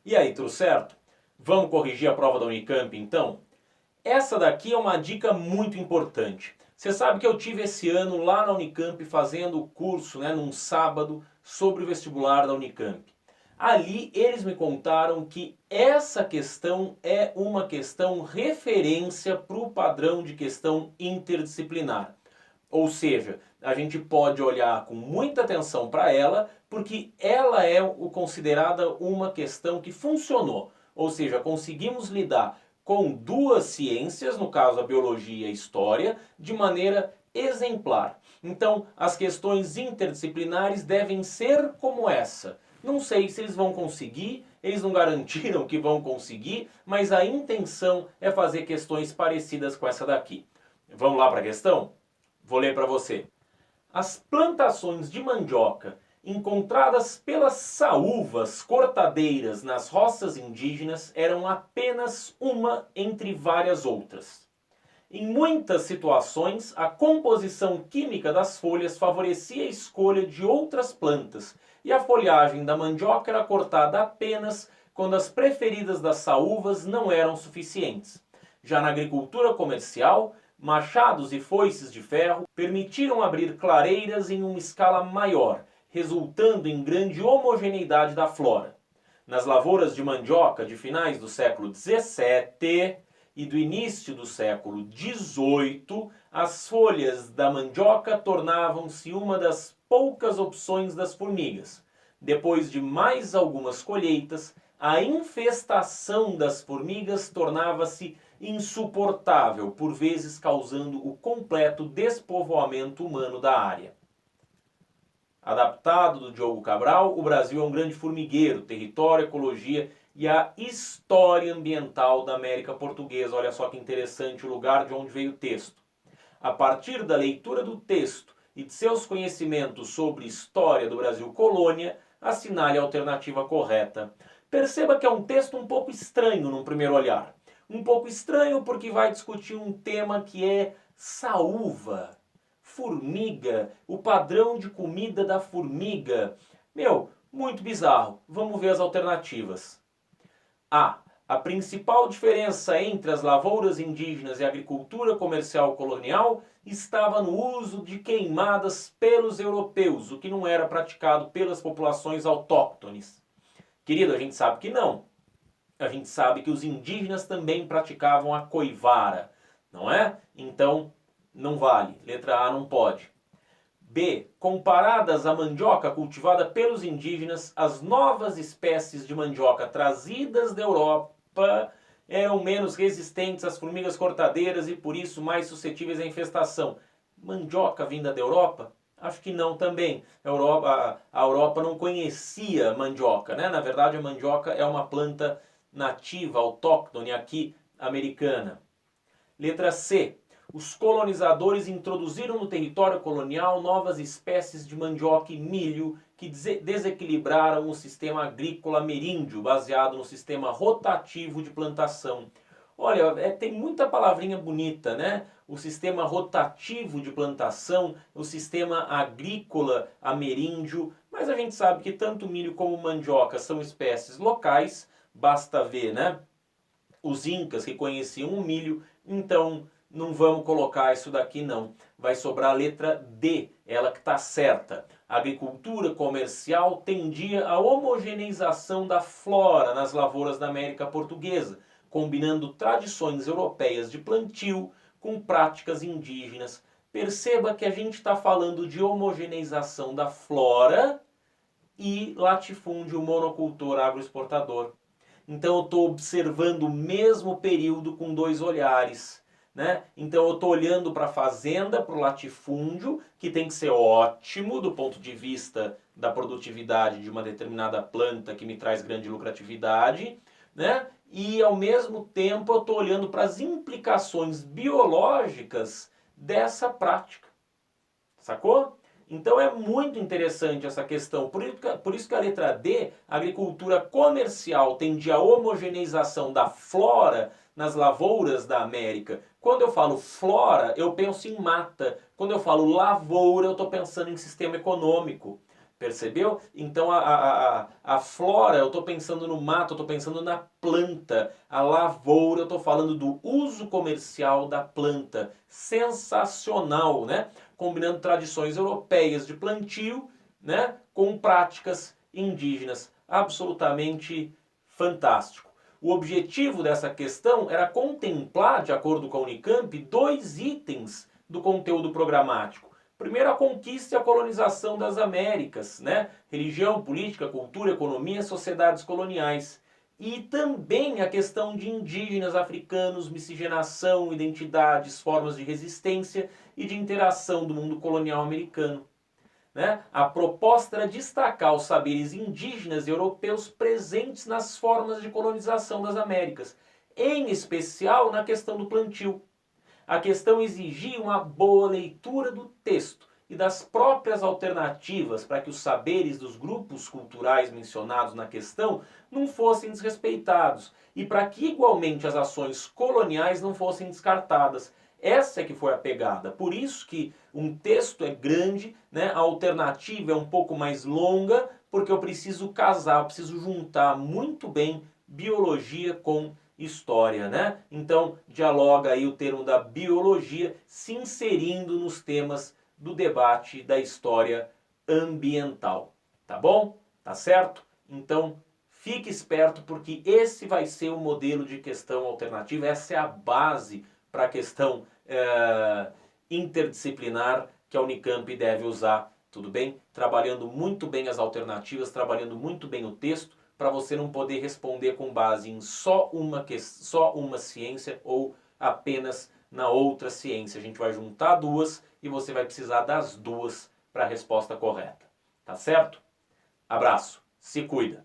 E aí, tudo certo? Vamos corrigir a prova da Unicamp então? Essa daqui é uma dica muito importante. Você sabe que eu tive esse ano lá na Unicamp fazendo o curso, num sábado, sobre o vestibular da Unicamp. Ali eles me contaram que essa questão é uma questão referência para o padrão de questão interdisciplinar. Ou seja, a gente pode olhar com muita atenção para ela, porque ela é considerada uma questão que funcionou. Ou seja, conseguimos lidar com duas ciências, no caso a biologia e a história, de maneira exemplar. Então, as questões interdisciplinares devem ser como essa. Não sei se eles vão conseguir, eles não garantiram que vão conseguir, mas a intenção é fazer questões parecidas com essa daqui. Vamos lá para a questão? Vou ler para você. As plantações de mandioca encontradas pelas saúvas cortadeiras nas roças indígenas eram apenas uma entre várias outras. Em muitas situações, a composição química das folhas favorecia a escolha de outras plantas e a folhagem da mandioca era cortada apenas quando as preferidas das saúvas não eram suficientes. Já na agricultura comercial, machados e foices de ferro permitiram abrir clareiras em uma escala maior, resultando em grande homogeneidade da flora. Nas lavouras de mandioca de finais do século XVII e do início do século XVIII, as folhas da mandioca tornavam-se uma das poucas opções das formigas. Depois de mais algumas colheitas, a infestação das formigas tornava-se insuportável, por vezes causando o completo despovoamento humano da área. Adaptado do Diogo Cabral, o Brasil é um grande formigueiro, território, ecologia e a história ambiental da América Portuguesa. Olha só que interessante o lugar de onde veio o texto. A partir da leitura do texto e de seus conhecimentos sobre história do Brasil colônia, assinale a alternativa correta. Perceba que é um texto um pouco estranho num primeiro olhar. Um pouco estranho porque vai discutir um tema que é saúva, formiga, o padrão de comida da formiga. Muito bizarro. Vamos ver as alternativas. A. A principal diferença entre as lavouras indígenas e a agricultura comercial colonial estava no uso de queimadas pelos europeus, o que não era praticado pelas populações autóctones. Querido, a gente sabe que não. A gente sabe que os indígenas também praticavam a coivara, não é? Então, não vale. Letra A não pode. B. Comparadas à mandioca cultivada pelos indígenas, as novas espécies de mandioca trazidas da Europa eram menos resistentes às formigas cortadeiras e por isso mais suscetíveis à infestação. Mandioca vinda da Europa? Acho que não também. A Europa não conhecia mandioca, né? Na verdade, a mandioca é uma planta nativa, autóctone aqui, americana. Letra C. Os colonizadores introduziram no território colonial novas espécies de mandioca e milho que desequilibraram o sistema agrícola ameríndio, baseado no sistema rotativo de plantação. Olha, tem muita palavrinha bonita, né? O sistema rotativo de plantação, o sistema agrícola ameríndio, mas a gente sabe que tanto milho como mandioca são espécies locais, basta ver, né? Os incas que conheciam o milho, então não vamos colocar isso daqui não. Vai sobrar a letra D, ela que está certa. A agricultura comercial tendia à homogeneização da flora nas lavouras da América Portuguesa, combinando tradições europeias de plantio com práticas indígenas. Perceba que a gente está falando de homogeneização da flora e latifúndio monocultor agroexportador. Então eu estou observando o mesmo período com dois olhares. Né? Então eu estou olhando para a fazenda, para o latifúndio, que tem que ser ótimo do ponto de vista da produtividade de uma determinada planta que me traz grande lucratividade, né? E ao mesmo tempo eu estou olhando para as implicações biológicas dessa prática. Sacou? Então é muito interessante essa questão. Por isso que a letra D, a agricultura comercial, tende à homogeneização da flora nas lavouras da América. Quando eu falo flora, eu penso em mata. Quando eu falo lavoura, eu estou pensando em sistema econômico. Percebeu? Então a flora, eu estou pensando no mato, eu estou pensando na planta. A lavoura, eu estou falando do uso comercial da planta. Sensacional, né? Combinando tradições europeias de plantio, né, com práticas indígenas. Absolutamente fantástico. O objetivo dessa questão era contemplar, de acordo com a Unicamp, 2 itens do conteúdo programático. Primeiro, a conquista e a colonização das Américas, né? Religião, política, cultura, economia, sociedades coloniais. E também a questão de indígenas africanos, miscigenação, identidades, formas de resistência e de interação do mundo colonial americano. Né? A proposta era destacar os saberes indígenas e europeus presentes nas formas de colonização das Américas, em especial na questão do plantio. A questão exigia uma boa leitura do texto e das próprias alternativas para que os saberes dos grupos culturais mencionados na questão não fossem desrespeitados e para que igualmente as ações coloniais não fossem descartadas. Essa é que foi a pegada. Por isso que um texto é grande, né? A alternativa é um pouco mais longa, porque eu preciso casar, eu preciso juntar muito bem biologia com história, né? Então dialoga aí o termo da biologia se inserindo nos temas do debate da história ambiental, tá bom? Tá certo? Então fique esperto porque esse vai ser o modelo de questão alternativa, essa é a base para a questão interdisciplinar que a Unicamp deve usar, tudo bem? Trabalhando muito bem as alternativas, trabalhando muito bem o texto, para você não poder responder com base em só uma ciência ou apenas na outra ciência. A gente vai juntar duas e você vai precisar das duas para a resposta correta. Tá certo? Abraço, se cuida!